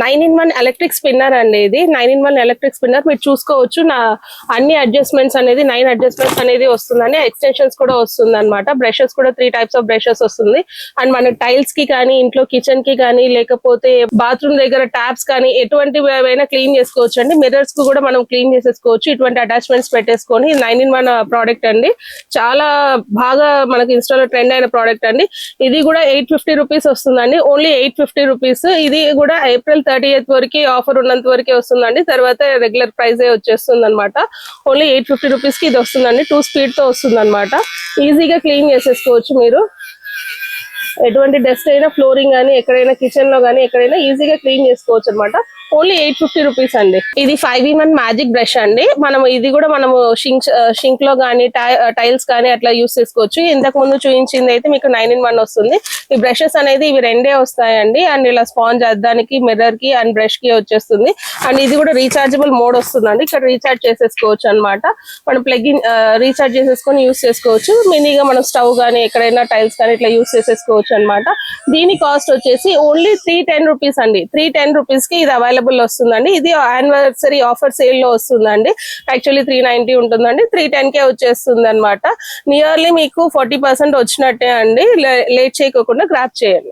9-in-1 electric spinner అండి. ఇది 9-in-1 electric spinner. మీరు చూసుకోవచ్చు నా అన్ని అడ్జస్ట్మెంట్స్ అనేది 9 అడ్జస్ట్మెంట్స్ అనేది వస్తుందని, ఎక్స్టెన్షన్స్ కూడా వస్తుంది అనమాట. బ్రషెస్ కూడా 3 టైప్స్ ఆఫ్ బ్రషెస్ వస్తుంది. అండ్ మన టైల్స్ కి కానీ, ఇంట్లో కిచెన్ కి కానీ, లేకపోతే బాత్రూమ్ దగ్గర ట్యాప్స్ కానీ ఎటువంటివైనా క్లీన్ చేసుకోవచ్చు అండి. మిర్రర్స్ కు కూడా మనం క్లీన్ చేసేసుకోవచ్చు ఇటువంటి అటాచ్మెంట్స్ పెట్టేసుకొని. 9-in-1 ప్రోడక్ట్ అండి. చాలా బాగా మనకి ఇన్స్టాలో ట్రెండ్ అయిన ప్రోడక్ట్ అండి. ఇది కూడా 850 రూపీస్ వస్తుందండి. Only 850 rupees. ఇది కూడా April 30th వరకు ఆఫర్ ఉన్నంత వరకే వస్తుందండి. తర్వాత రెగ్యులర్ ప్రైస్ వచ్చేస్తుంది అనమాట. ఓన్లీ 850 రూపీస్ కి ఇది వస్తుందండి. 2 స్పీడ్ తో వస్తుంది అనమాట. ఈజీగా క్లీన్ చేసేసుకోవచ్చు మీరు. ఎటువంటి డస్ట్ అయినా ఫ్లోరింగ్ కానీ, ఎక్కడైనా కిచెన్ లో కానీ ఎక్కడైనా ఈజీగా క్లీన్ చేసుకోవచ్చు అనమాట. ఓన్లీ 850 రూపీస్ అండి. ఇది 5-in-1 మ్యాజిక్ బ్రష్ అండి. మనం ఇది కూడా మనము షింక్ లో కానీ, టైల్స్ కానీ అట్లా యూస్ చేసుకోవచ్చు. ఇంతకు ముందు చూపించింది అయితే మీకు 9-in-1 వస్తుంది. ఈ బ్రషెస్ అనేది ఇవి రెండే వస్తాయండి. అండ్ ఇలా స్పాంజ్ అద్దానికి, మిర్రర్ కి అండ్ బ్రష్ కి వచ్చేస్తుంది. అండ్ ఇది కూడా రీచార్జబుల్ మోడ్ వస్తుందండి. ఇక్కడ రీచార్జ్ చేసేసుకోవచ్చు అనమాట. మనం ప్లగ్ ఇన్ రీచార్జ్ చేసేసుకొని యూస్ చేసుకోవచ్చు. మినీగా మనం స్టవ్ కానీ, ఎక్కడైనా టైల్స్ కానీ ఇట్లా యూస్ చేసేసుకోవచ్చు అనమాట. దీని కాస్ట్ వచ్చేసి ఓన్లీ 310 రూపీస్ అండి. 310 రూపీస్ కి ఇది అవైలబుల్ వస్తుందండి. ఇది యానివర్సరీ ఆఫర్ సేల్ లో వస్తుందండి. యాక్చువల్లీ 390 ఉంటుందండి. 310 కే వచ్చేస్తుంది అనమాట. నియర్లీ మీకు 40% వచ్చినట్టే అండి. లేట్ చేయకుండా గ్రాప్ చేయండి.